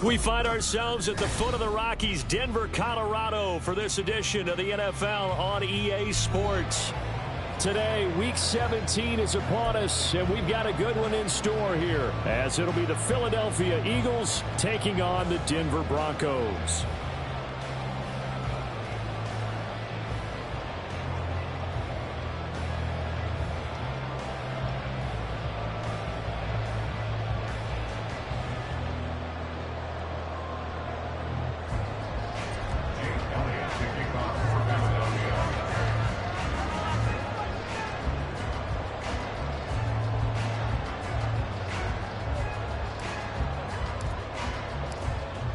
We find ourselves at the foot of the Rockies, Denver, Colorado, for this edition of the NFL on EA Sports. Today, Week 17 is upon us, and we've got a good one in store here, as it'll be the Philadelphia Eagles taking on the Denver Broncos.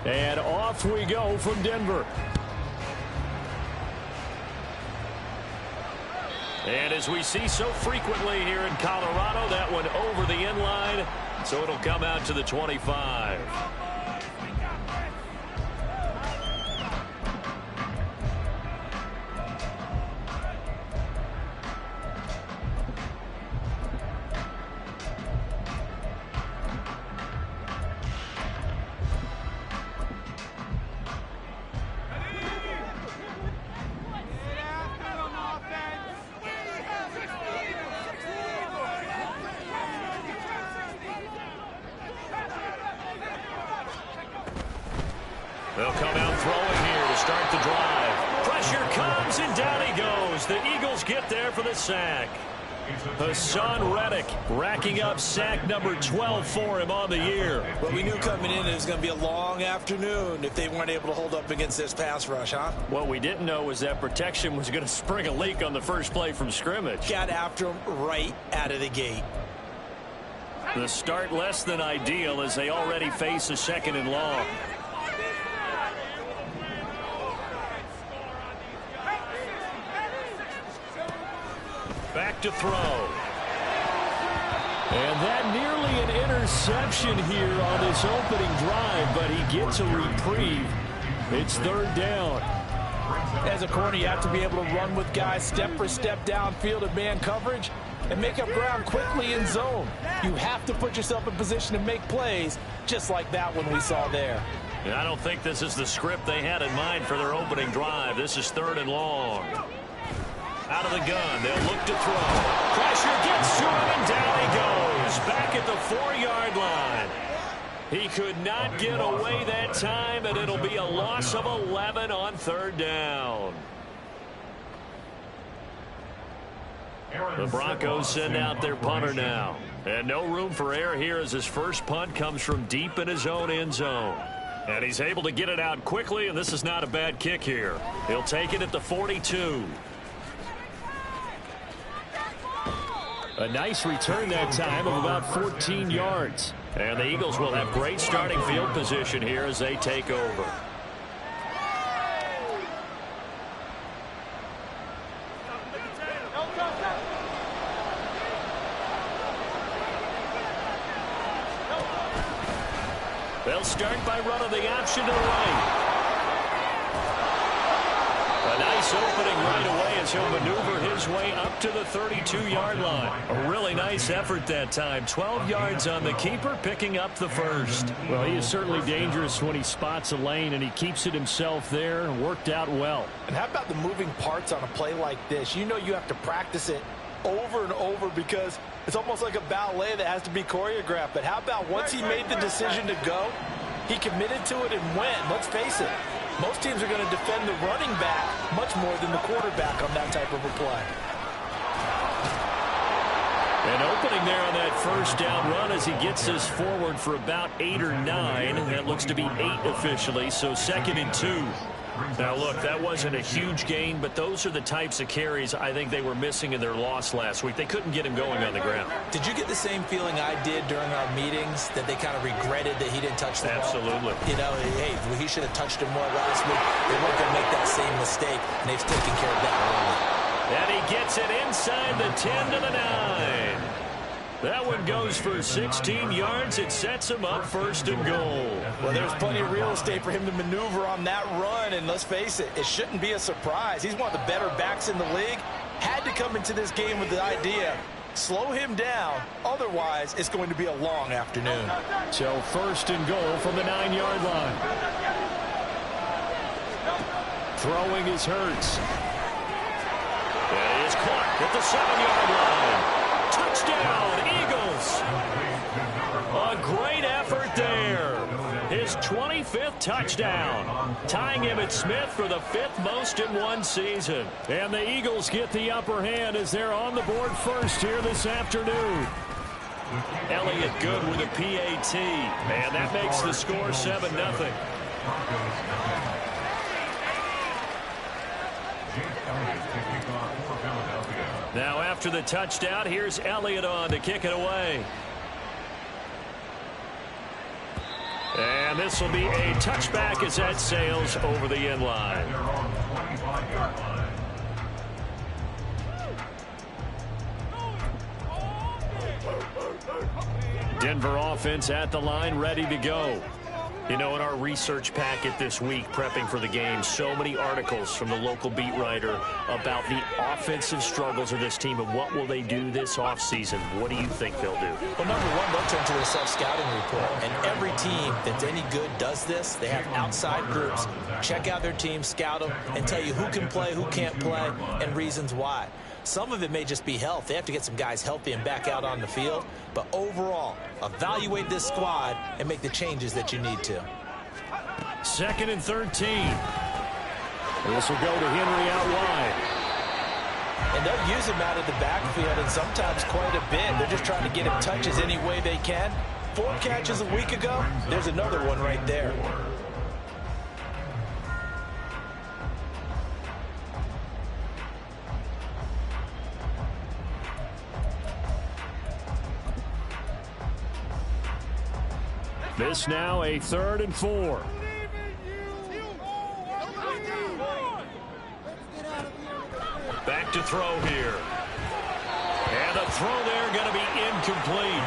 And off we go from Denver. And as we see so frequently here in Colorado, that one over the end line, so it'll come out to the 25. They'll come out throwing here to start the drive. Pressure comes, and down he goes. The Eagles get there for the sack. Haason Reddick racking up sack number 12 for him on the year. Well, we knew coming in it was going to be a long afternoon if they weren't able to hold up against this pass rush, huh? What we didn't know was that protection was going to spring a leak on the first play from scrimmage. Got after him right out of the gate. The start less than ideal as they already face a second and long. Back to throw. And that nearly an interception here on this opening drive, but he gets a reprieve. It's third down. As a corner, you have to be able to run with guys step for step downfield in man coverage and make up ground quickly in zone. You have to put yourself in position to make plays, just like that one we saw there. And I don't think this is the script they had in mind for their opening drive. This is third and long. Out of the gun, they'll look to throw. Pressure gets to him, and down he goes. Back at the 4-yard line. He could not get away that time, and it'll be a loss of 11 on third down. The Broncos send out their punter now. And no room for error here as his first punt comes from deep in his own end zone. And he's able to get it out quickly, and this is not a bad kick here. He'll take it at the 42. A nice return that time of about 14 yards. And the Eagles will have great starting field position here as they take over. They'll start by running the option to the right. A nice opening right away as he'll maneuver his way up to the 32-yard line. A really nice effort that time. 12 yards on the keeper, picking up the first. Well, he is certainly dangerous when he spots a lane, and he keeps it himself there and worked out well. And how about the moving parts on a play like this? You know you have to practice it over and over because it's almost like a ballet that has to be choreographed. But how about once he made the decision to go, he committed to it and went. Let's face it. Most teams are going to defend the running back much more than the quarterback on that type of a play. An opening there on that first down run as he gets this forward for about 8 or 9. That looks to be 8 officially, so 2nd and 2. Now, look, that wasn't a huge gain, but those are the types of carries I think they were missing in their loss last week. They couldn't get him going on the ground. Did you get the same feeling I did during our meetings, that they kind of regretted that he didn't touch the ball? Absolutely. You know, hey, he should have touched him more last week. They weren't going to make that same mistake, and they've taken care of that early. And he gets it inside the 10 to the 9. That one goes for 16 yards. It sets him up first and goal. Well, there's plenty of real estate for him to maneuver on that run, and let's face it, it shouldn't be a surprise. He's one of the better backs in the league. Had to come into this game with the idea Slow him down. Otherwise, it's going to be a long afternoon. So first and goal from the 9-yard line. Throwing is Hurts. And he is caught at the 7-yard line. Touchdown, Eagles. A great effort there. His 25th touchdown, tying Emmitt Smith for the 5th most in one season. And the Eagles get the upper hand as they're on the board first here this afternoon. Elliott good with a PAT, and that makes the score 7-0. Now after the touchdown, here's Elliott on to kick it away. And this will be a touchback as that sails over the end line. Denver offense at the line, ready to go. You know, in our research packet this week, prepping for the game, so many articles from the local beat writer about the offensive struggles of this team and what will they do this offseason. What do you think they'll do? Well, number one, they'll turn to their self-scouting report. And every team that's any good does this. They have outside groups. Check out their team, scout them, and tell you who can play, who can't play, and reasons why. Some of it may just be health. They have to get some guys healthy and back out on the field. But overall, evaluate this squad and make the changes that you need to. 2nd and 13. This will go to Henry out wide. And they'll use him out of the backfield, and sometimes quite a bit. They're just trying to get him touches any way they can. 4 catches a week ago. There's another one right there. This now a 3rd and 4. Back to throw here. And the throw there going to be incomplete.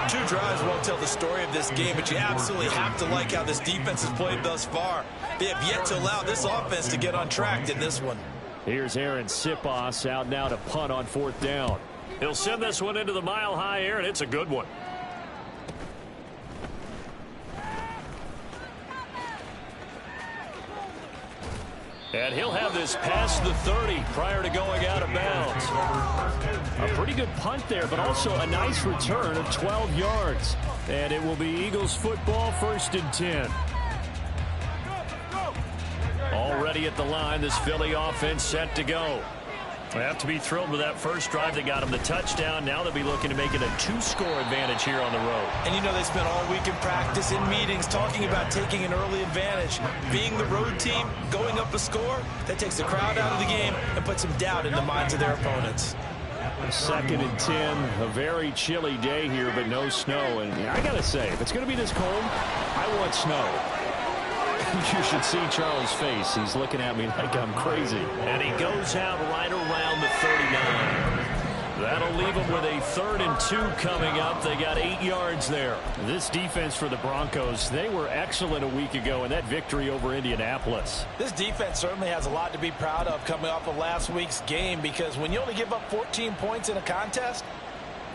2 drives won't tell the story of this game, but you absolutely have to like how this defense has played thus far. They have yet to allow this offense to get on track in this one. Here's Aaron Siposs out now to punt on 4th down. He'll send this one into the mile-high air, and it's a good one. And he'll have this past the 30 prior to going out of bounds. A pretty good punt there, but also a nice return of 12 yards. And it will be Eagles football, 1st and 10. Already at the line, this Philly offense set to go. They have to be thrilled with that first drive that got them the touchdown. Now they'll be looking to make it a 2-score advantage here on the road. And you know they spent all week in practice, in meetings, talking about taking an early advantage. Being the road team, going up a score, that takes the crowd out of the game and puts some doubt in the minds of their opponents. 2nd and 10, a very chilly day here, but no snow. And I got to say, if it's going to be this cold, I want snow. You should see Charles' face. He's looking at me like I'm crazy. And he goes out right around the 39. That'll leave them with a 3rd and 2 coming up. They got 8 yards there. This defense for the Broncos, they were excellent a week ago in that victory over Indianapolis. This defense certainly has a lot to be proud of coming off of last week's game, because when you only give up 14 points in a contest,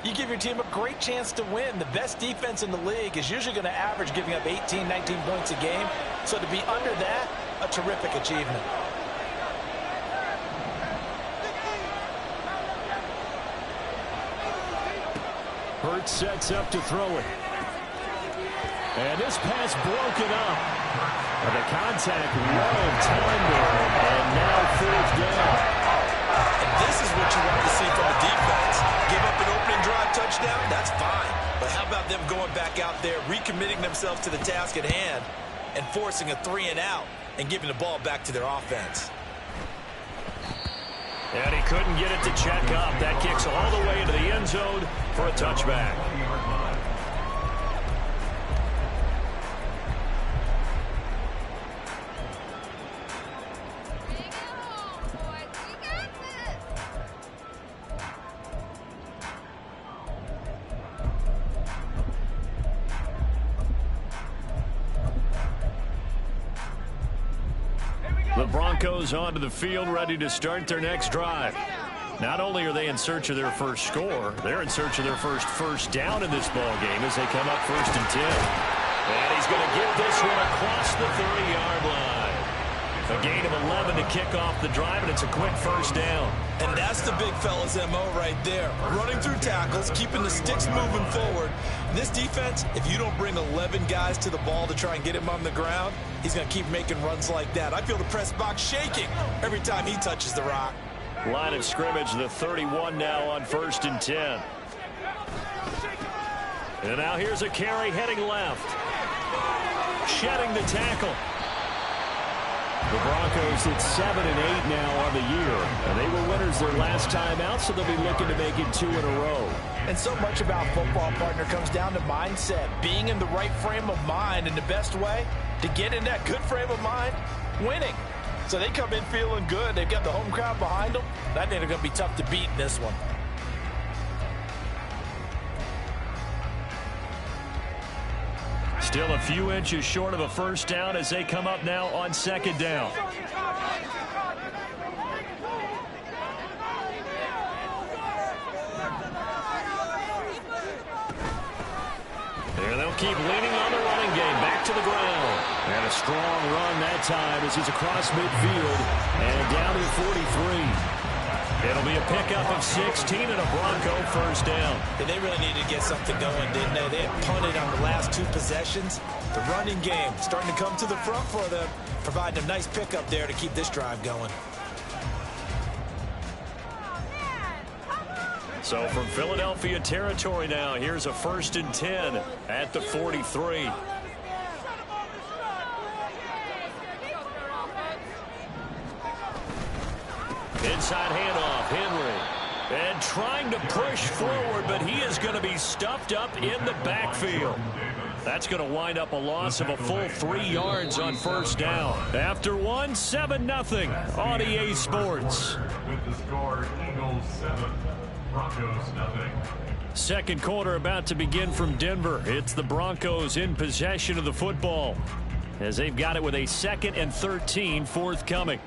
you give your team a great chance to win. The best defense in the league is usually going to average giving up 18, 19 points a game. So to be under that, a terrific achievement. Hurts sets up to throw it. And this pass broken up. And the contact well timed there. And now 4th down. And this is what you want to see from the defense. Give up an opening drive touchdown, that's fine. But how about them going back out there, recommitting themselves to the task at hand, and forcing a 3-and-out and giving the ball back to their offense. And he couldn't get it to check up. That kicks all the way into the end zone for a touchback. The Broncos onto the field, ready to start their next drive. Not only are they in search of their first score, they're in search of their first down in this ball game as they come up 1st and 10. And he's going to get this one across the 30-yard line. A gain of 11 to kick off the drive, and it's a quick first down. And that's the big fella's MO right there. Running through tackles, keeping the sticks moving forward. This defense, if you don't bring 11 guys to the ball to try and get him on the ground, he's going to keep making runs like that. I feel the press box shaking every time he touches the rock. Line of scrimmage, the 31 now on 1st and 10. And now here's a carry heading left. Shedding the tackle. The Broncos at 7 and 8 now on the year. And they were winners their last time out, so they'll be looking to make it 2 in a row. And so much about football, partner, comes down to mindset. Being in the right frame of mind, and the best way to get in that good frame of mind, winning. So they come in feeling good. They've got the home crowd behind them. I think they're going to be tough to beat in this one. Still a few inches short of a first down as they come up now on 2nd down. There they'll keep leaning on the running game. Back to the ground. And a strong run that time as he's across midfield and down to 43. It'll be a pickup of 16 and a Bronco first down. And they really needed to get something going, didn't they? They had punted on the last 2 possessions. The running game starting to come to the front for them, providing a nice pickup there to keep this drive going. So from Philadelphia territory now, here's a 1st and 10 at the 43. Inside handoff, Henry. And trying to push forward, but he is going to be stuffed up in the backfield. That's going to wind up a loss of a full 3 yards on first down. After 7-0 on EA Sports. With the score, Eagles 7, Broncos 0. Second quarter about to begin from Denver. It's the Broncos in possession of the football as they've got it with a 2nd and 13 forthcoming.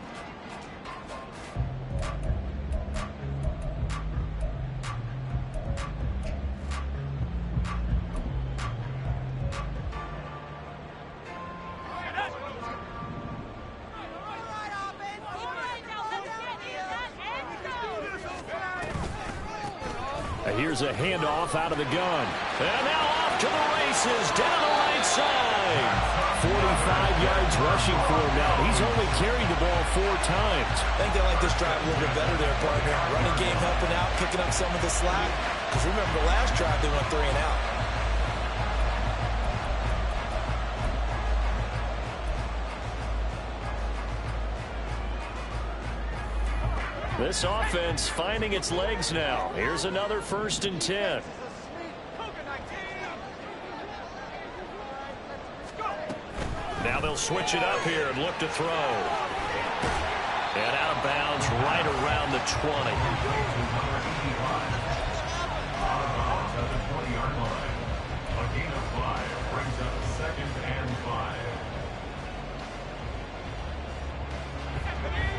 Here's a handoff out of the gun. And now off to the races down the right side. 45 yards rushing for him now. He's only carried the ball 4 times. I think they like this drive a little bit better there, partner. Running game helping out, picking up some of the slack. Because remember the last drive they went 3 and out. This offense finding its legs now. Here's another 1st and 10. Now they'll switch it up here and look to throw. And out of bounds right around the 20.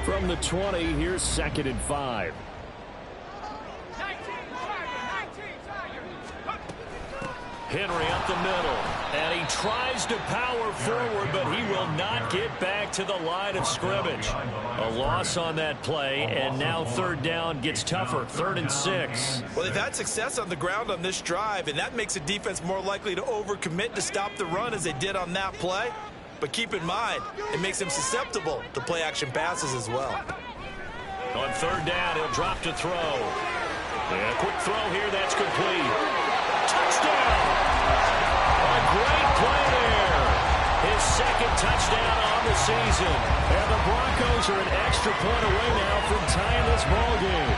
From the 20, here's 2nd and 5. Henry up the middle, and he tries to power forward, but he will not get back to the line of scrimmage. A loss on that play, and now 3rd down gets tougher, 3rd and 6. Well, they've had success on the ground on this drive, and that makes a defense more likely to overcommit to stop the run as they did on that play. But keep in mind, it makes him susceptible to play-action passes as well. On 3rd down, he'll drop to throw. And a quick throw here, that's complete. Touchdown! A great play there. His 2nd touchdown on the season. And the Broncos are an extra point away now from tying this ball game.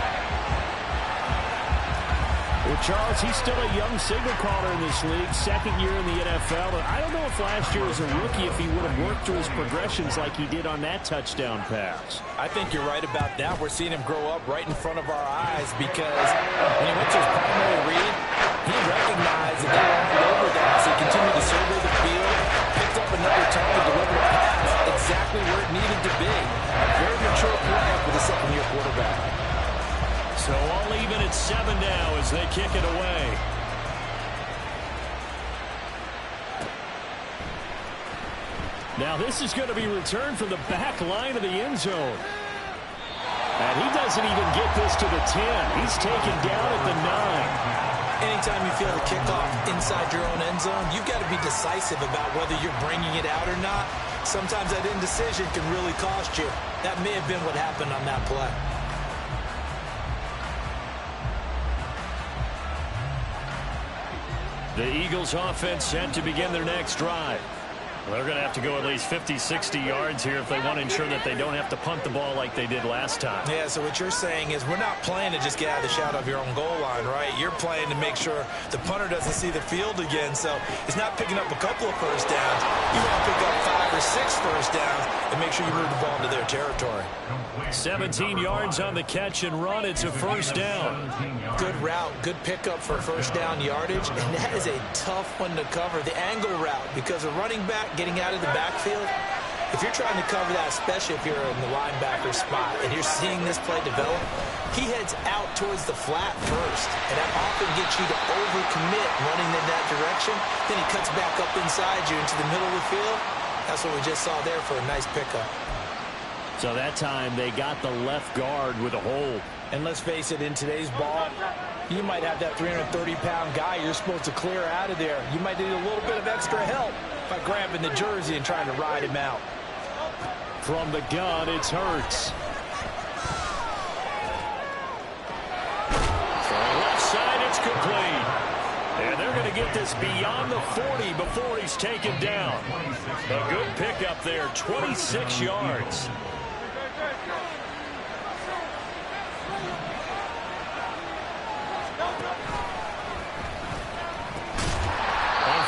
Well, Charles, he's still a young signal caller in this league, 2nd year in the NFL. But I don't know if last year as a rookie, if he would have worked through his progressions like he did on that touchdown pass. I think you're right about that. We're seeing him grow up right in front of our eyes because when he went to his primary read, he recognized that they were over that, so he continued to survey the field, picked up another time to deliver a pass exactly where it needed to be. A very mature play with a 2nd-year quarterback. So it away. Now this is going to be returned from the back line of the end zone. And he doesn't even get this to the 10. He's taken down at the 9. Anytime you feel the kickoff inside your own end zone, you've got to be decisive about whether you're bringing it out or not. Sometimes that indecision can really cost you. That may have been what happened on that play. The Eagles offense set to begin their next drive. Well, they're going to have to go at least 50, 60 yards here if they want to ensure that they don't have to punt the ball like they did last time. Yeah, so what you're saying is we're not playing to just get out of the shadow of your own goal line, right? You're playing to make sure the punter doesn't see the field again. So it's not picking up a couple of first downs. You want to pick up 5 or 6 first downs and make sure you move the ball into their territory. 17 yards on the catch and run. It's a first down. Good route, good pickup for first down yardage, and that is a tough one to cover, the angle route, because a running back getting out of the backfield, if you're trying to cover that, especially if you're in the linebacker spot and you're seeing this play develop, he heads out towards the flat first, and that often gets you to overcommit running in that direction. Then he cuts back up inside you into the middle of the field. That's what we just saw there for a nice pickup. So that time they got the left guard with a hold. And let's face it, in today's ball, you might have that 330-pound guy you're supposed to clear out of there. You might need a little bit of extra help by grabbing the jersey and trying to ride him out. From the gun, it's Hurts. From the left side, it's complete. And they're going to get this beyond the 40 before he's taken down. A good pickup there, 26 yards.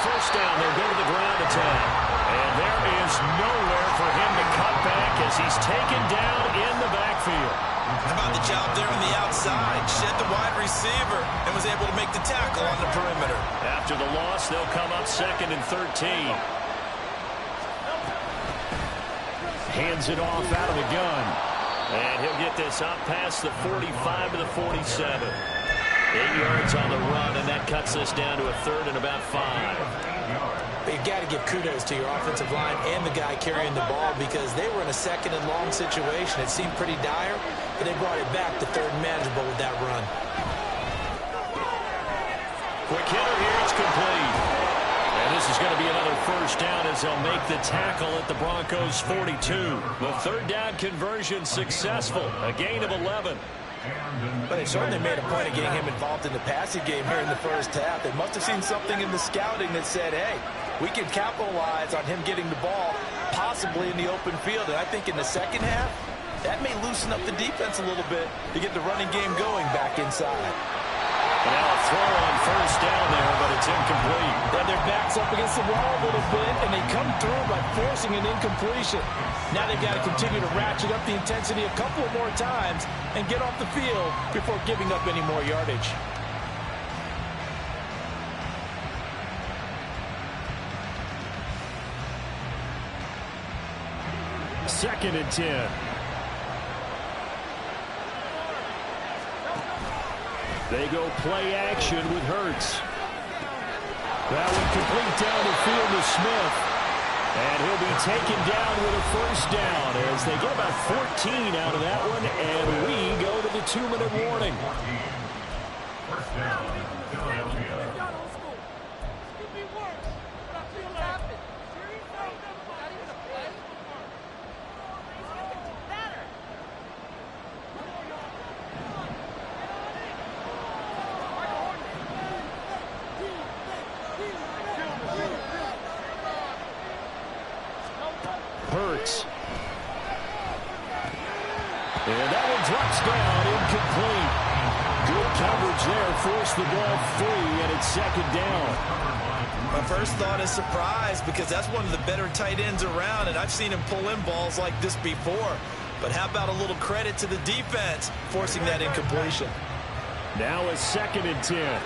First down, they'll go to the ground attack. And there is nowhere for him to cut back as he's taken down in the backfield. How about the job there on the outside? Shed the wide receiver and was able to make the tackle on the perimeter. After the loss, they'll come up 2nd and 13. Hands it off out of the gun. And he'll get this up past the 45 to the 47. 8 yards on the run, and that cuts us down to a 3rd and about 5. But you've got to give kudos to your offensive line and the guy carrying the ball because they were in a 2nd and long situation. It seemed pretty dire, but they brought it back to 3rd and manageable with that run. Quick hitter here, it's complete. And this is going to be another first down as they'll make the tackle at the Broncos' 42. The 3rd down conversion successful, a gain of 11. But they certainly made a point of getting him involved in the passing game here in the first half. They must have seen something in the scouting that said, hey, we can capitalize on him getting the ball possibly in the open field. And I think in the second half, that may loosen up the defense a little bit to get the running game going back inside. Now a throw on first down there, but it's incomplete. Then their backs up against the wall a little bit, and they come through by forcing an incompletion. Now they've got to continue to ratchet up the intensity a couple of more times and get off the field before giving up any more yardage. Second and 10. They go play action with Hurts. That one complete down the field to Smith. And he'll be taken down with a first down as they get about 14 out of that one. And we go to the 2-minute warning. First down, Philadelphia. Hurts. And that one drops down, incomplete. Good coverage there, forced the ball free, and it's 2nd down. My first thought is surprise because that's one of the better tight ends around, and I've seen him pull in balls like this before. But how about a little credit to the defense forcing that incompletion? Now a 2nd and 10.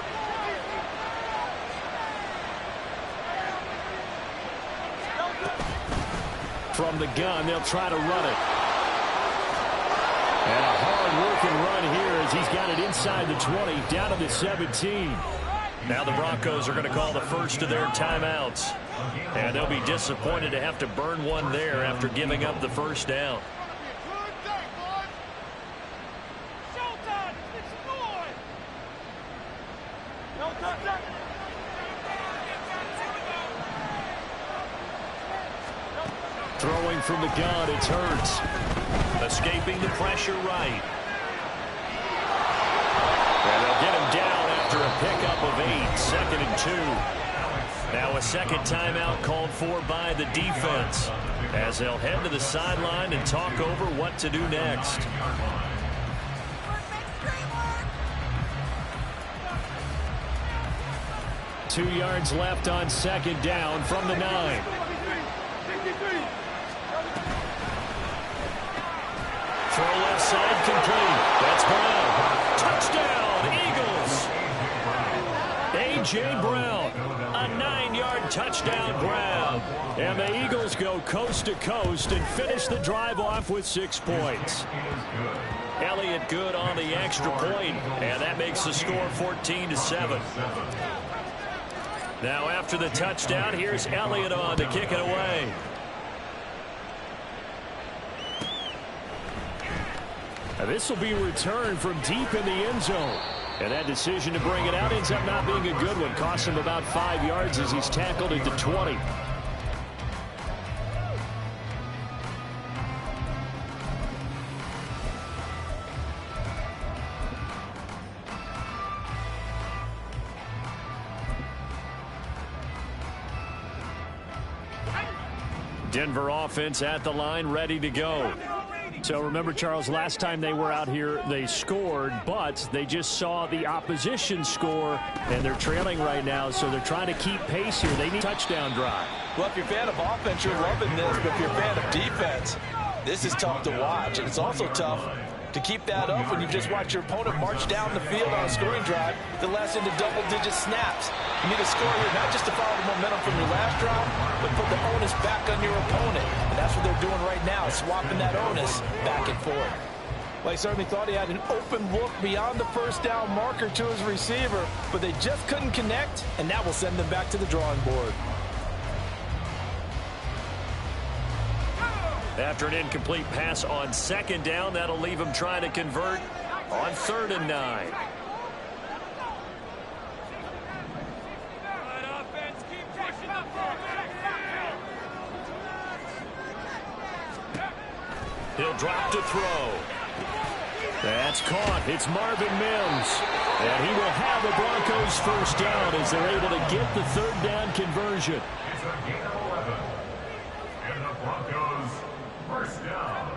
From the gun, they'll try to run it. And a hard-working run here as he's got it inside the 20, down to the 17. Now the Broncos are going to call the first of their timeouts. And they'll be disappointed to have to burn one there after giving up the first down. Throwing from the gun, it's Hurts. Escaping the pressure right. And they'll get him down after a pickup of 8, 2nd and 2. Now a second timeout called for by the defense as they'll head to the sideline and talk over what to do next. Two yards left on second down from the 9. Throw left side complete. That's Brown. Touchdown, Eagles. A.J. Brown, a 9-yard touchdown grab. And the Eagles go coast to coast and finish the drive off with 6 points. Elliott good on the extra point, and that makes the score 14-7. Now after the touchdown, here's Elliott on to kick it away. Now this will be returned from deep in the end zone. And that decision to bring it out ends up not being a good one. Costs him about 5 yards as he's tackled at the 20. Denver offense at the line, ready to go. So remember, Charles, last time they were out here, they scored, but they just saw the opposition score, and they're trailing right now, so they're trying to keep pace here. They need a touchdown drive. Well, if you're a fan of offense, you're loving this, but if you're a fan of defense, this is tough to watch, and it's also tough to keep that up when you just watch your opponent march down the field on a scoring drive that lasts into double-digit snaps. You need a score here, not just to follow the momentum from your last drive, but put the onus back on your opponent. And that's what they're doing right now, swapping that onus back and forth. Well, he certainly thought he had an open look beyond the first down marker to his receiver, but they just couldn't connect, and that will send them back to the drawing board. After an incomplete pass on second down, that'll leave him trying to convert on 3rd and 9. He'll drop to throw. That's caught. It's Marvin Mims. And he will have the Broncos first down as they're able to get the 3rd down conversion. It's a gain of 11. And the Broncos first down.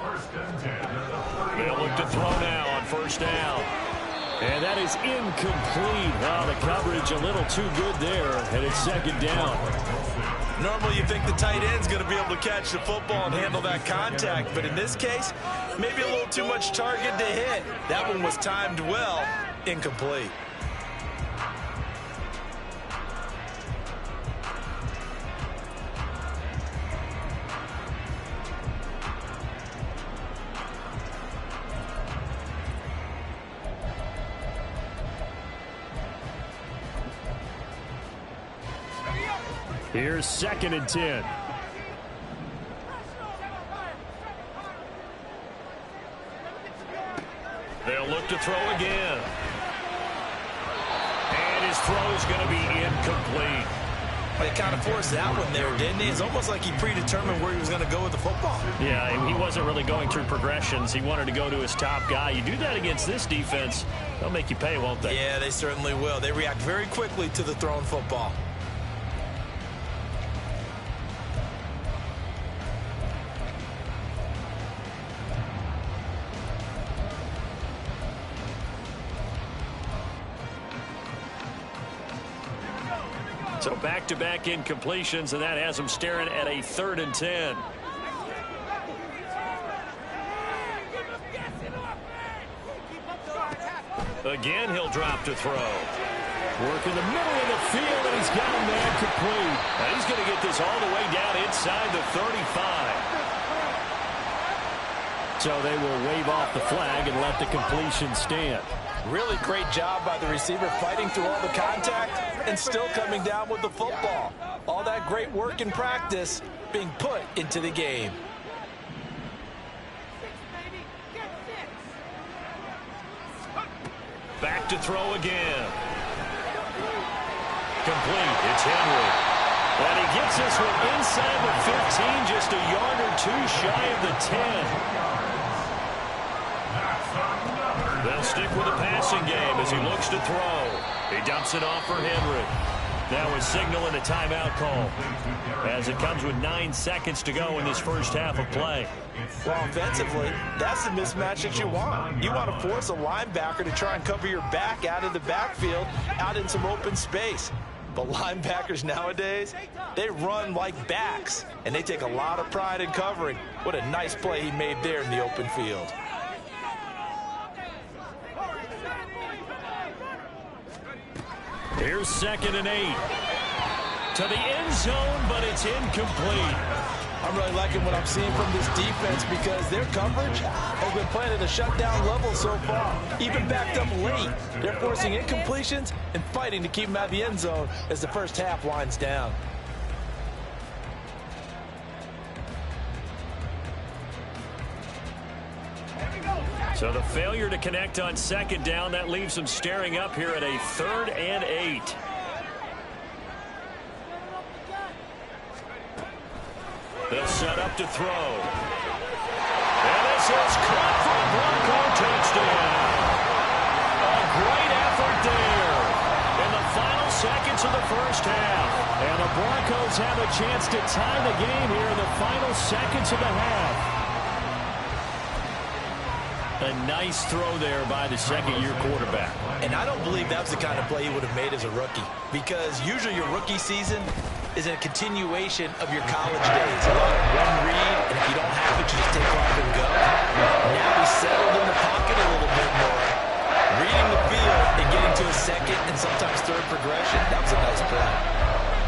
1st and 10 at the 30. They'll look to throw now on 1st down. And that is incomplete. Wow, the coverage a little too good there, and it's 2nd down. Normally you think the tight end's going to be able to catch the football and handle that contact, but in this case, maybe a little too much target to hit. That one was timed well, incomplete. Here's 2nd and 10. They'll look to throw again. And his throw is going to be incomplete. Well, he kind of forced that one there, didn't he? It's almost like he predetermined where he was going to go with the football. Yeah, he wasn't really going through progressions. He wanted to go to his top guy. You do that against this defense, they'll make you pay, won't they? Yeah, they certainly will. They react very quickly to the thrown football. So back-to-back incompletions, and that has him staring at a 3rd and 10. Again, he'll drop to throw. Work in the middle of the field, and he's got him there complete. Now he's going to get this all the way down inside the 35. So they will wave off the flag and let the completion stand. Really great job by the receiver fighting through all the contact and still coming down with the football. All that great work in practice being put into the game. Back to throw again. Complete. It's Henry. And he gets this one inside the 15, just a yard or two shy of the 10. They'll stick with the passing game as he looks to throw. He dumps it off for Henry. Now he's signaling a timeout call as it comes with 9 seconds to go in this first half of play. Well, offensively, that's the mismatch that you want. You want to force a linebacker to try and cover your back out of the backfield, out in some open space. But linebackers nowadays, they run like backs, and they take a lot of pride in covering. What a nice play he made there in the open field. Here's 2nd and 8. To the end zone, but it's incomplete. I'm really liking what I'm seeing from this defense because their coverage has been playing at a shutdown level so far. Even backed up late, they're forcing incompletions and fighting to keep them out of the end zone as the first half winds down. So the failure to connect on 2nd down, that leaves them staring up here at a 3rd and 8. They'll set up to throw. And this is caught for a Bronco touchdown. A great effort there in the final seconds of the first half. And the Broncos have a chance to tie the game here in the final seconds of the half. A nice throw there by the second-year quarterback. And I don't believe that's the kind of play he would have made as a rookie, because usually your rookie season is a continuation of your college days. A lot of one read, and if you don't have it, you just take off and go. Now he's settled in the pocket a little bit more, reading the field and getting to a second and sometimes third progression. That was a nice play.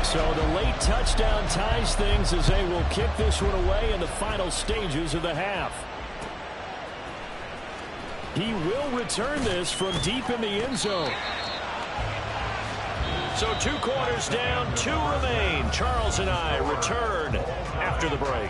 So the late touchdown ties things as they will kick this one away in the final stages of the half. He will return this from deep in the end zone. So 2 quarters down, 2 remain. Charles and I return after the break.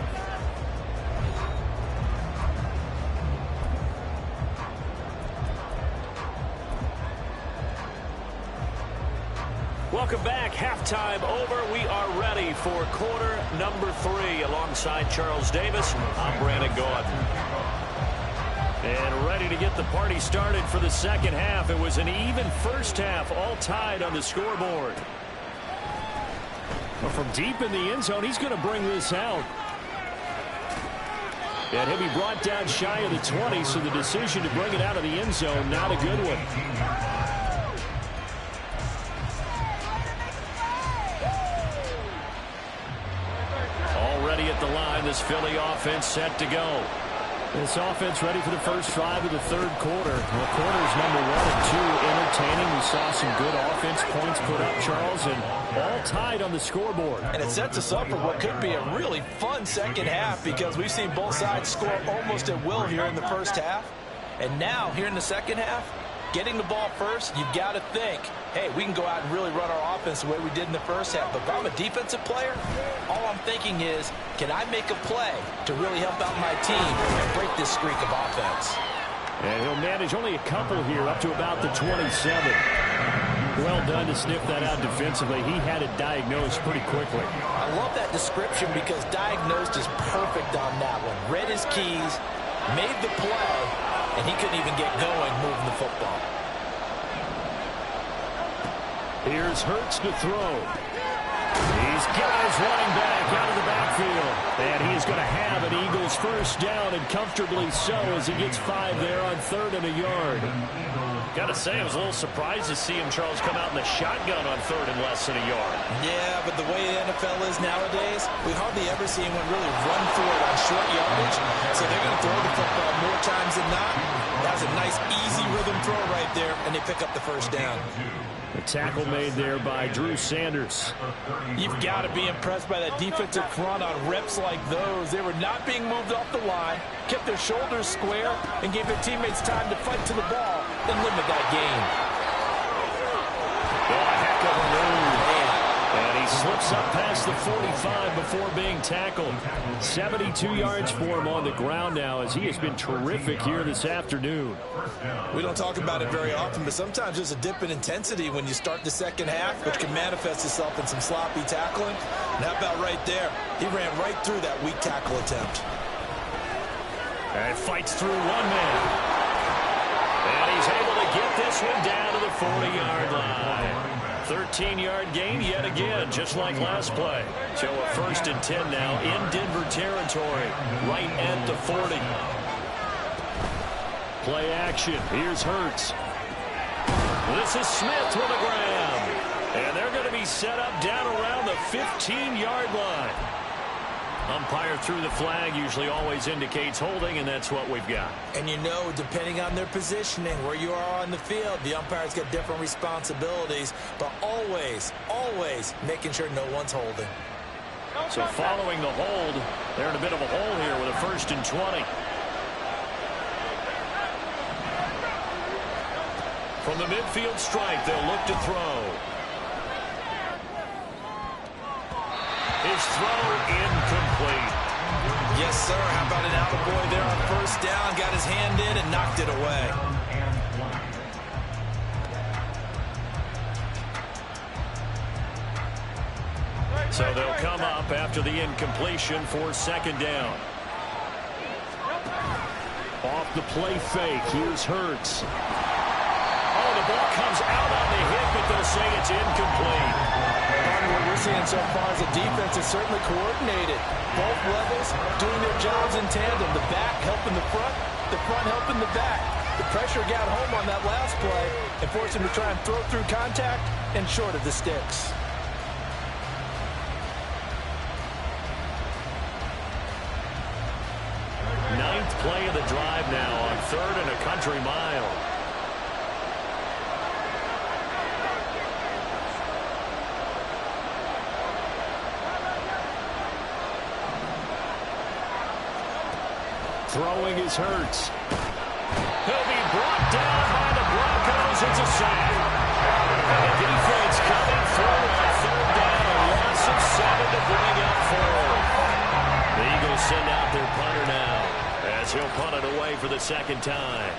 Welcome back. Halftime over. We are ready for quarter number 3. Alongside Charles Davis, I'm Brandon Gaudin. And ready to get the party started for the second half. It was an even first half, all tied on the scoreboard. Well, from deep in the end zone, he's going to bring this out. And he'll be brought down shy of the 20, so the decision to bring it out of the end zone, not a good one. Already at the line, this Philly offense set to go. This offense ready for the first drive of the third quarter. Well, quarters number 1 and 2 entertaining. We saw some good offense points put up, Charles, and all tied on the scoreboard. And it sets us up for what could be a really fun second half, because we've seen both sides score almost at will here in the first half. And now, here in the second half, getting the ball first, you've got to think, hey, we can go out and really run our offense the way we did in the first half. But if I'm a defensive player, all I'm thinking is, can I make a play to really help out my team and break this streak of offense? And he'll manage only a couple here up to about the 27. Well done to sniff that out defensively. He had it diagnosed pretty quickly. I love that description because diagnosed is perfect on that one. Read his keys, made the play, and he couldn't even get going moving the football. Here's Hurts to throw. He's got his running back out of the backfield. And he's going to have an Eagles first down, and comfortably so, as he gets 5 there on 3rd and a yard. Got to say, I was a little surprised to see him, Charles, come out in the shotgun on 3rd and less than a yard. Yeah, but the way the NFL is nowadays, we hardly ever see anyone really run through it on short yardage. So they're going to throw the football more times than not. That was a nice, easy rhythm throw right there, and they pick up the first down. A tackle made there by Drew Sanders. You've got to be impressed by that defensive front on reps like those. They were not being moved off the line, kept their shoulders square, and gave their teammates time to fight to the ball and limit that gain. Oh, a heck of a move. And he slips up past the 45 before being tackled. 72 yards for him on the ground now, as he has been terrific here this afternoon. We don't talk about it very often, but sometimes there's a dip in intensity when you start the second half, which can manifest itself in some sloppy tackling. And how about right there? He ran right through that weak tackle attempt. And fights through one man. And he's able to get this one down to the 40-yard line. 13-yard gain yet again, just like last play. So a 1st and 10 now in Denver territory, right at the 40. Play action. Here's Hurts. This is Smith with a grab. And they're going to be set up down around the 15-yard line. Umpire threw the flag, usually always indicates holding, and that's what we've got. And you know, depending on their positioning, where you are on the field, the umpires get different responsibilities, but always, always making sure no one's holding. So following the hold, they're in a bit of a hole here with a 1st and 20. From the midfield stripe, they'll look to throw. His throw incomplete. Yes, sir. How about an attaboy there on 1st down? Got his hand in and knocked it away. So they'll come up after the incompletion for 2nd down. Off the play fake. Here's Hurts. Oh, the ball comes out on the hit, but they'll say it's incomplete. What we're seeing so far as a defense is certainly coordinated. Both levels doing their jobs in tandem. The back helping the front helping the back. The pressure got home on that last play and forced him to try and throw through contact and short of the sticks. Ninth play of the drive now on 3rd and a country mile. Throwing is Hurts. He'll be brought down by the Broncos. It's a sack. And the defense coming forward on 3rd down. A loss of 7 to bring up 4. The Eagles send out their punter now as he'll punt it away for the 2nd time.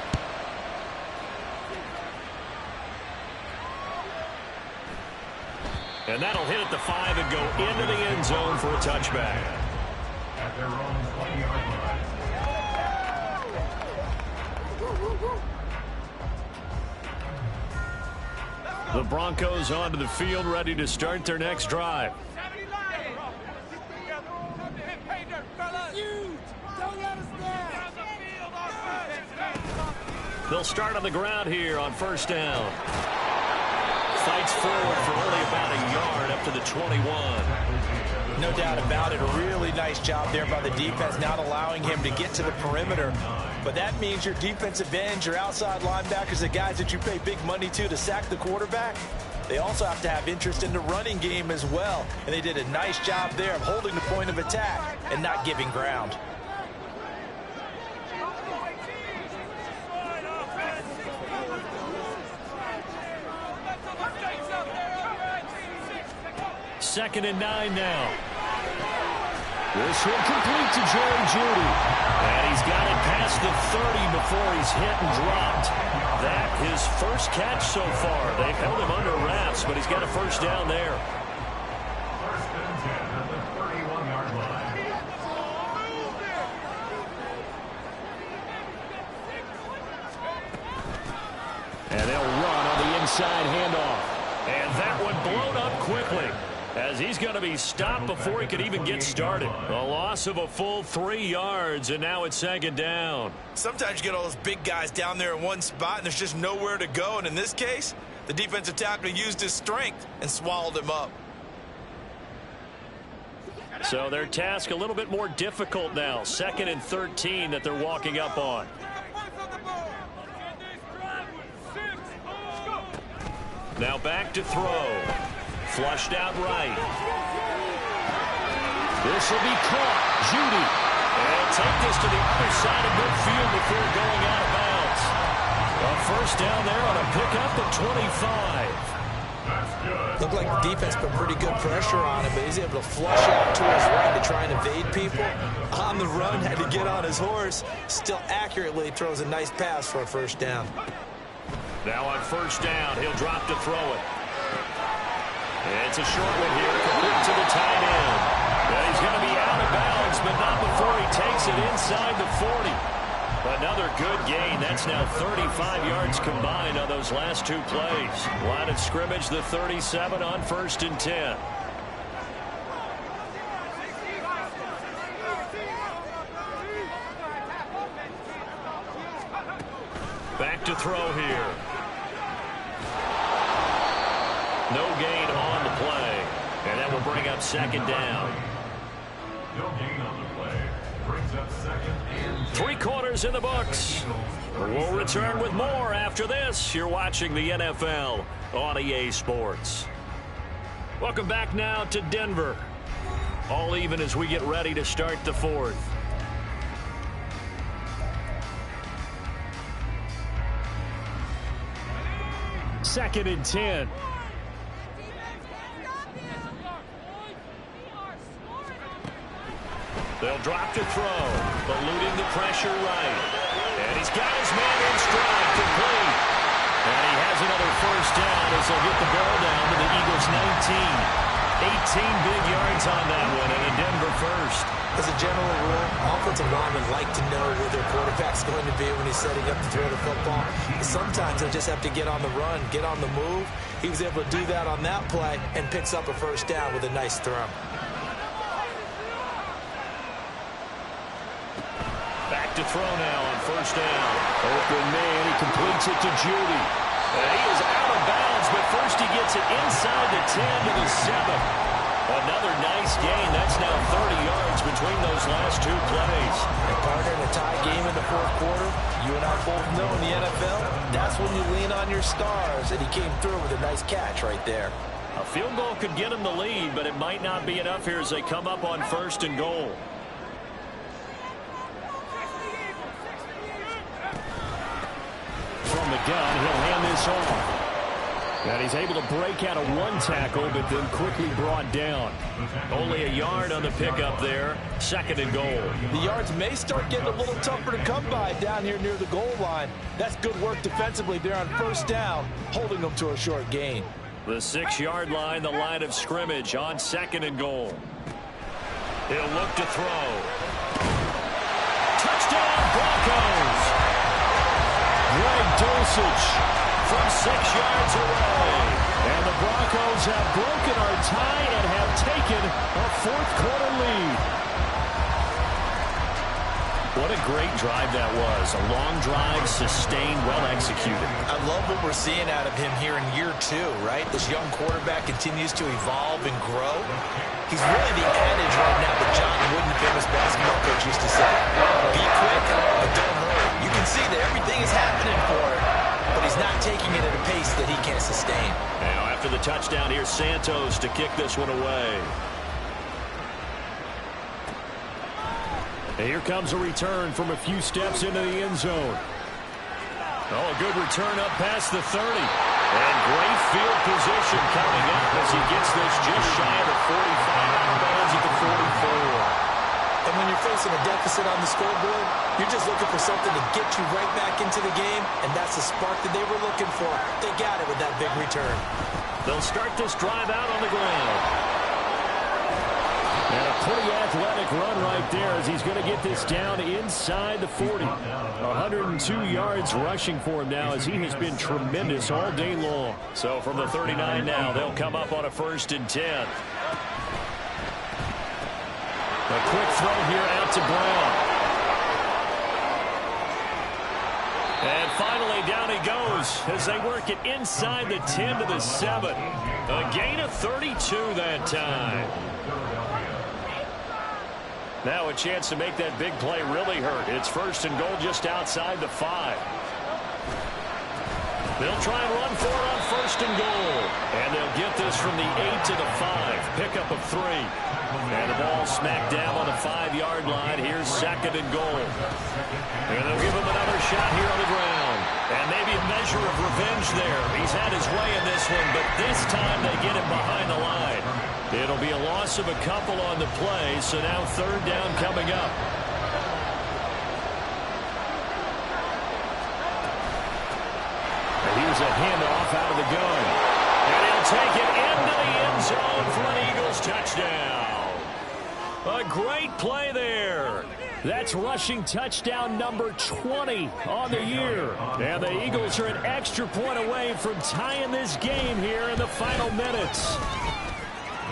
And that'll hit at the 5 and go into the end zone for a touchback. At their own 20-yard line. The Broncos onto the field, ready to start their next drive. They'll start on the ground here on 1st down. Fights forward for only about a yard up to the 21. No doubt about it. A really nice job there by the defense, not allowing him to get to the perimeter. But that means your defensive ends, your outside linebackers, the guys that you pay big money to sack the quarterback, they also have to have interest in the running game as well. And they did a nice job there of holding the point of attack and not giving ground. Second and 9 now. This one complete to Jerry Jeudy. And he's got it past the 30 before he's hit and dropped. That his first catch so far. They've held him under wraps, but he's got a 1st down there. 1st and 10 at the 31-yard line. And they'll run on the inside handoff. And that one blown up quickly, as he's going to be stopped before he could even get started. A loss of a full 3 yards, and now it's 2nd down. Sometimes you get all those big guys down there in one spot, and there's just nowhere to go. And in this case, the defensive tackle used his strength and swallowed him up. So their task a little bit more difficult now. 2nd and 13 that they're walking up on. Now back to throw. Flushed out right. This will be caught. Judy. And take this to the other side of midfield before going out of bounds. A first down there on a pickup at 25. Looked like the defense put pretty good pressure on him, but he's able to flush out to his right to try and evade people. On the run, had to get on his horse. Still accurately throws a nice pass for a first down. Now on first down, he'll drop to throw it. It's a short one here, complete to the tight end. And he's going to be out of bounds, but not before he takes it inside the 40. Another good gain. That's now 35 yards combined on those last two plays. Line of scrimmage, the 37 on 1st and 10. Back to throw here. No gain on the play. And that will bring up second down. No gain on the play. Brings up second and 3 quarters in the books. We'll return with more after this. You're watching the NFL on EA Sports. Welcome back now to Denver. All even as we get ready to start the 4th. Second and 10. They'll drop to throw, eluding the pressure right. And he's got his man in stride, complete. And he has another first down as they'll get the ball down to the Eagles' 19. 18 big yards on that one, and a Denver first. As a general rule, offensive linemen like to know where their quarterback's going to be when he's setting up to throw the football. Sometimes they just have to get on the run, get on the move. He was able to do that on that play and picks up a first down with a nice throw. Back to throw now on first down. Open man, he completes it to Judy. He is out of bounds, but first he gets it inside the 10 to the 7. Another nice gain. That's now 30 yards between those last two plays. And partner, in a tie game in the 4th quarter, you and I both know in the NFL, that's when you lean on your stars, and he came through with a nice catch right there. A field goal could get him the lead, but it might not be enough here as they come up on 1st and goal. From the gun, he'll hand this off. And he's able to break out of one tackle, but then quickly brought down. Only a yard on the pickup there. 2nd and goal. The yards may start getting a little tougher to come by down here near the goal line. That's good work defensively there on first down, holding them to a short gain. The 6-yard line, the line of scrimmage on 2nd and goal. He'll look to throw. Touchdown, Broncos! Greg Dulcich from 6 yards away. And the Broncos have broken our tie and have taken a 4th quarter lead. What a great drive that was. A long drive, sustained, well executed. I love what we're seeing out of him here in year 2, right? This young quarterback continues to evolve and grow. He's really the adage right now that John Wooden, famous basketball coach, used to say. Be quick, but don't hurry. You can see that everything is happening for him, but he's not taking it at a pace that he can't sustain. Now after the touchdown, here's Santos to kick this one away. And here comes a return from a few steps into the end zone. Oh, a good return up past the 30. And great field position coming up as he gets this just shy of the 45, out of bounds at the 44. And when you're facing a deficit on the scoreboard, you're just looking for something to get you right back into the game, and that's the spark that they were looking for. They got it with that big return. They'll start this drive out on the ground. And a pretty athletic run right there as he's going to get this down inside the 40. 102 yards rushing for him now as he has been tremendous all day long. So from the 39 now, they'll come up on a 1st and 10. A quick throw here out to Brown. And finally, down he goes as they work it inside the 10 to the 7. A gain of 32 that time. Now a chance to make that big play really hurt. It's 1st and goal just outside the 5. They'll try and run for it on 1st and goal. And they'll get this from the 8 to the 5. Pickup of 3. And the ball smacked down on the 5-yard line. Here's 2nd and goal. And they'll give him another shot here on the ground. And maybe a measure of revenge there. He's had his way in this one, but this time they get him behind the line. It'll be a loss of a couple on the play, so now 3rd down coming up. And here's a handoff out of the gun. And he'll take it into the end zone for an Eagles touchdown. A great play there. That's rushing touchdown number 20 on the year. And the Eagles are an extra point away from tying this game here in the final minutes.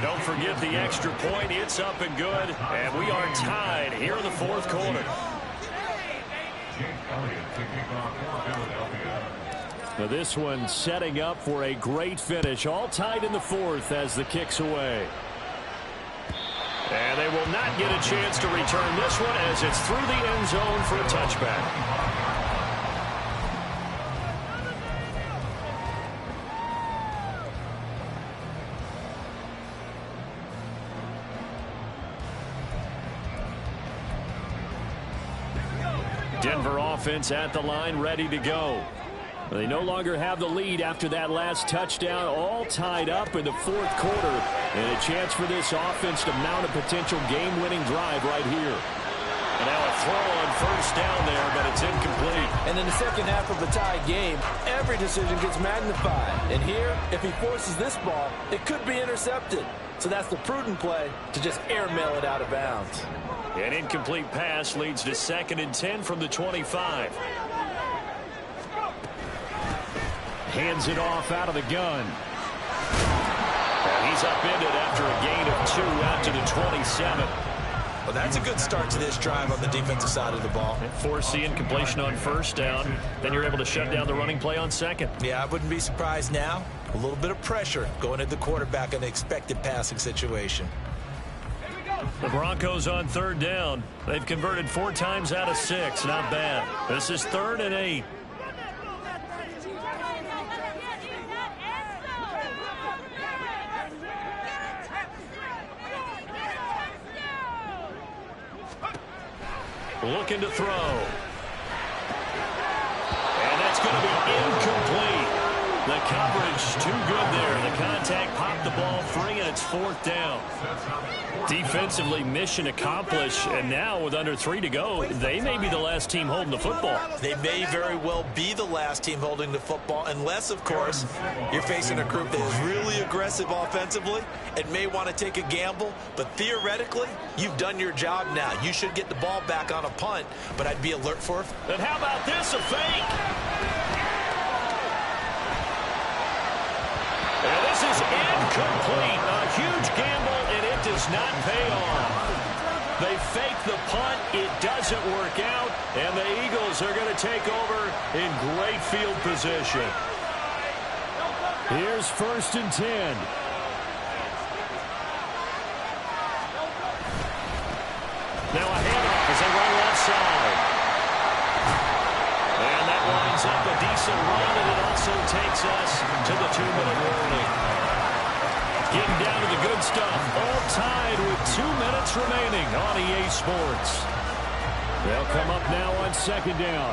Don't forget the extra point. It's up and good. And we are tied here in the 4th quarter. Now this one setting up for a great finish. All tied in the 4th as the kick's away. And they will not get a chance to return this one as it's through the end zone for a touchback. Denver offense at the line, ready to go. They no longer have the lead after that last touchdown, all tied up in the 4th quarter. And a chance for this offense to mount a potential game-winning drive right here. And now a throw on 1st down there, but it's incomplete. And in the second half of a tied game, every decision gets magnified. And here, if he forces this ball, it could be intercepted. So that's the prudent play to just airmail it out of bounds. An incomplete pass leads to 2nd and 10 from the 25. Hands it off out of the gun. And he's upended after a gain of 2 out to the 27. Well, that's a good start to this drive on the defensive side of the ball. Force the incompletion on 1st down. Then you're able to shut down the running play on 2nd. Yeah, I wouldn't be surprised now. A little bit of pressure going at the quarterback in an expected passing situation. The Broncos on 3rd down. They've converted 4 times out of 6. Not bad. This is 3rd and 8. Looking to throw. And that's going to be incomplete. The coverage too good there. The contact popped the ball free, and it's 4th down. Defensively, mission accomplished. And now with under 3 to go, they may be the last team holding the football. They may very well be the last team holding the football, unless, of course, you're facing a group that is really aggressive offensively and may want to take a gamble. But theoretically, you've done your job now. You should get the ball back on a punt, but I'd be alert for it. And how about this, a fake? And this is incomplete. A huge gamble, and it does not pay off. They fake the punt. It doesn't work out, and the Eagles are going to take over in great field position. Here's 1st and 10. Now a handoff as they run left side. And that lines up a decent run, and it also takes us to the 2-minute warning. Getting down to the good stuff. All tied with 2 minutes remaining on EA Sports. They'll come up now on 2nd down.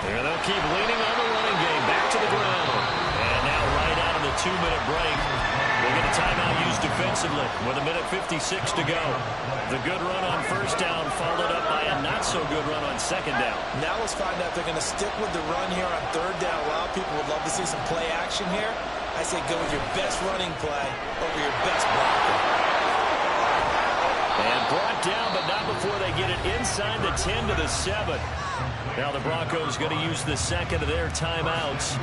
And they'll keep leaning on the running game. Back to the ground. And now right out of the 2-minute break, we'll get a timeout used defensively with 1:56 to go. The good run on 1st down followed up by a not-so-good run on 2nd down. Now let's find out if they're going to stick with the run here on 3rd down. A lot of people would love to see some play action here. I say go with your best running play over your best blocker. And brought down, but not before they get it inside the 10 to the 7. Now the Broncos going to use the 2nd of their timeouts.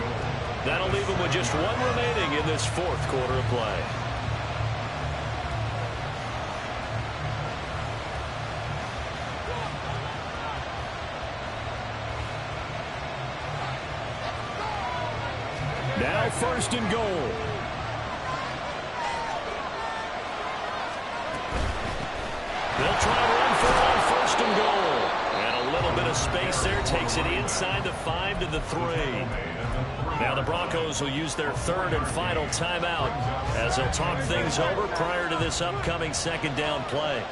That'll leave them with just 1 remaining in this 4th quarter of play. Now 1st and goal. They'll try to run for it on 1st and goal. And a little bit of of space there. Takes it inside the 5 to the 3. Now the Broncos will use their third and final timeout as they'll talk things over prior to this upcoming second down play.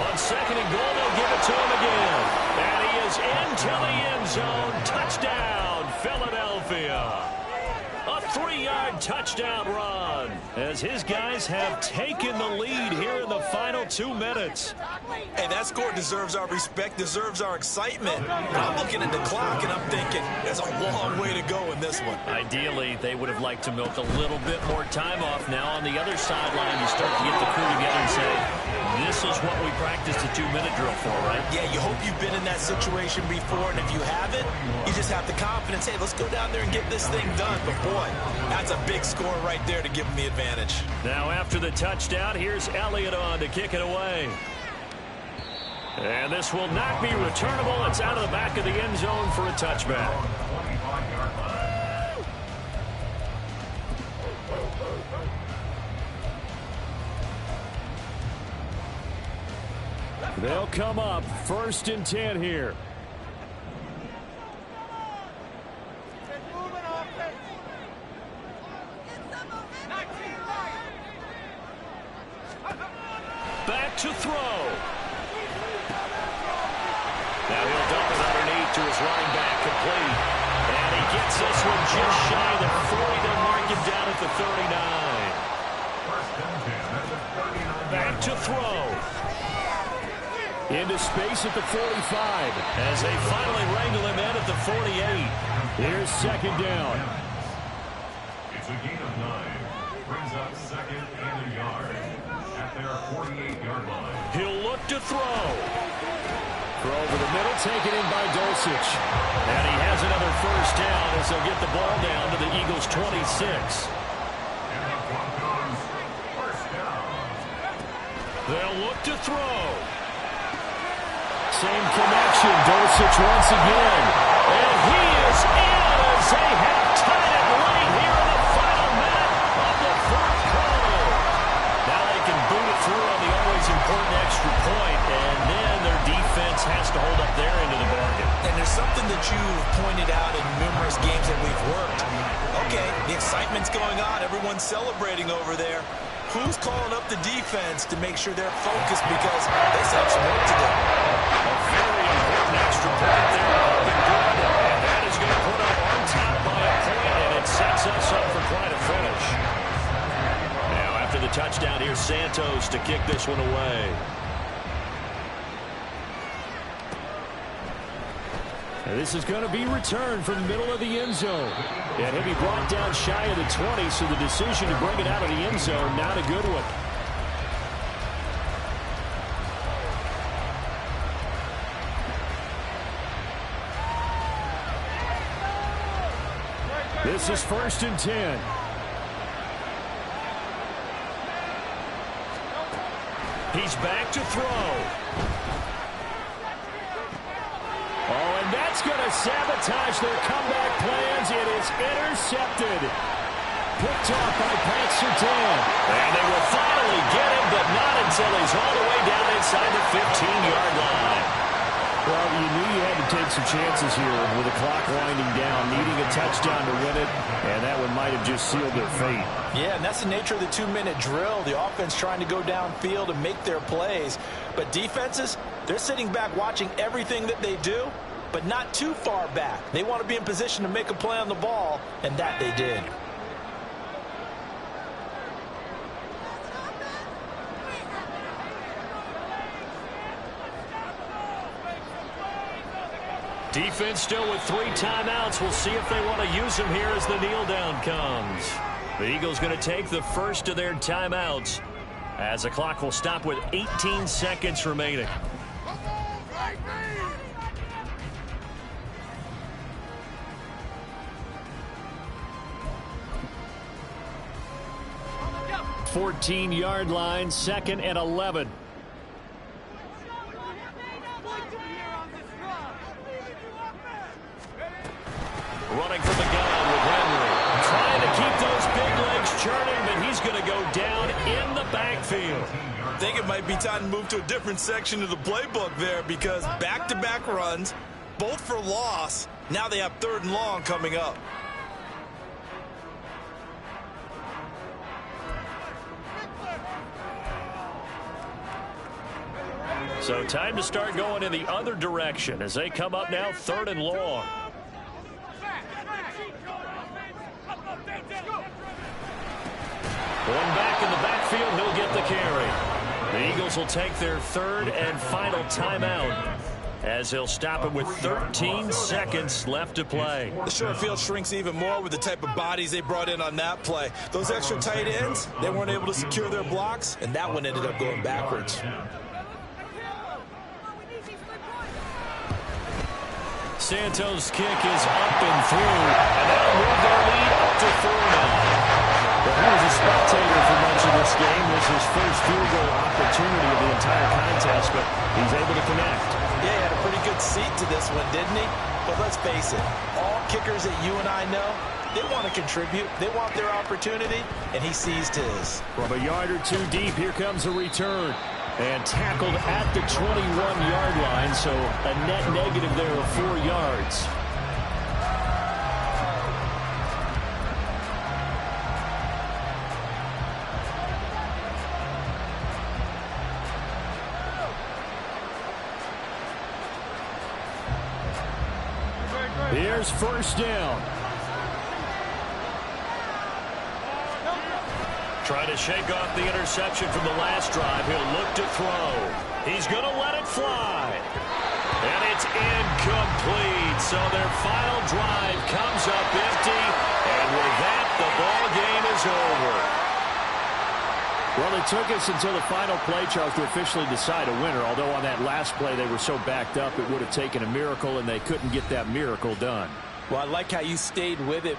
On second and goal, they'll give it to him again. And he is into the end zone. Touchdown, Philadelphia. A 3-yard touchdown run as his guys have taken the lead here in the final 2 minutes. Hey, that score deserves our respect, deserves our excitement. I'm looking at the clock and I'm thinking there's a long way to go in this one. Ideally, they would have liked to milk a little bit more time off. Now on the other sideline, you start to get the crew together and say, this is what we practiced a 2-minute drill for, right? Yeah, you hope you've been in that situation before, and if you haven't, you just have the confidence, hey, let's go down there and get this thing done. But boy, that's a big score right there to give them the advantage. Now after the touchdown, here's Elliott on to kick it away. And this will not be returnable. It's out of the back of the end zone for a touchback. They'll come up 1st and 10 here. Back to throw. Now he'll dump it underneath to his running back, complete. And he gets this one just shy of the 40. They'll mark him down at the 39. Back to throw. Into space at the 45. As they finally wrangle him in at the 48. Here's second down. It's a gain of 9. Brings up second and a yard at their 48-yard line. He'll look to throw. Throw over the middle, taken in by Dulcich. And he has another first down as they'll get the ball down to the Eagles' 26. And the Broncos first down. They'll look to throw. Same connection. Dulcich once again. And he is in as they have tied it late here in the final minute of the fourth quarter. Now they can boot it through on the always important extra point, and then their defense has to hold up their end of the bargain. And there's something that you've pointed out in numerous games that we've worked. Okay, the excitement's going on. Everyone's celebrating over there. Who's calling up the defense to make sure they're focused because they still have some work to do? A very important extra point there. Up and good. And that is going to put up on top by a point, and it sets us up for quite a finish. Now after the touchdown, here's Santos to kick this one away. And this is going to be returned from the middle of the end zone. And he'll be brought down shy of the 20, so the decision to bring it out of the end zone, not a good one. This is 1st and 10. He's back to throw. Oh, and that's going to sabotage their comeback plans. It is intercepted. Picked off by Pat Surtain. And they will finally get him, but not until he's all the way down inside the 15-yard line. Well, you knew you had to take some chances here with the clock winding down, needing a touchdown to win it, and that one might have just sealed their fate. Yeah, and that's the nature of the 2-minute drill. The offense trying to go downfield and make their plays. But defenses, they're sitting back watching everything that they do, but not too far back. They want to be in position to make a play on the ball, and that they did. Defense still with 3 timeouts. We'll see if they want to use them here as the kneel down comes. The Eagles going to take the first of their timeouts as the clock will stop with 18 seconds remaining. Fourteen-yard line, 2nd and 11. Running from the gun with Henry. Trying to keep those big legs churning, but he's going to go down in the backfield. I think it might be time to move to a different section of the playbook there, because back-to-back runs, both for loss. Now they have 3rd and long coming up. So time to start going in the other direction as they come up now 3rd and long. Going back in the backfield, he'll get the carry. The Eagles will take their 3rd and final timeout as they'll stop it with 13 seconds left to play. The short field shrinks even more with the type of bodies they brought in on that play. Those extra tight ends, they weren't able to secure their blocks, and that one ended up going backwards. Santos' kick is up and through, and that'll move their lead up to 4 now. Well, he was a spectator for much of this game. This is his first field goal opportunity of the entire contest, but he's able to connect. Yeah, he had a pretty good seat to this one, didn't he? But let's face it, all kickers that you and I know, they want to contribute. They want their opportunity, and he seized his. From a yard or two deep, here comes a return. And tackled at the 21-yard line, so a net negative there of 4 yards. Here's 1st down. Trying to shake off the interception from the last drive. He'll look to throw. He's going to let it fly. And it's incomplete. So their final drive comes up empty. And with that, the ball game is over. Well, it took us until the final play, Charles, to officially decide a winner. Although on that last play they were so backed up, it would have taken a miracle, and they couldn't get that miracle done. Well, I like how you stayed with it.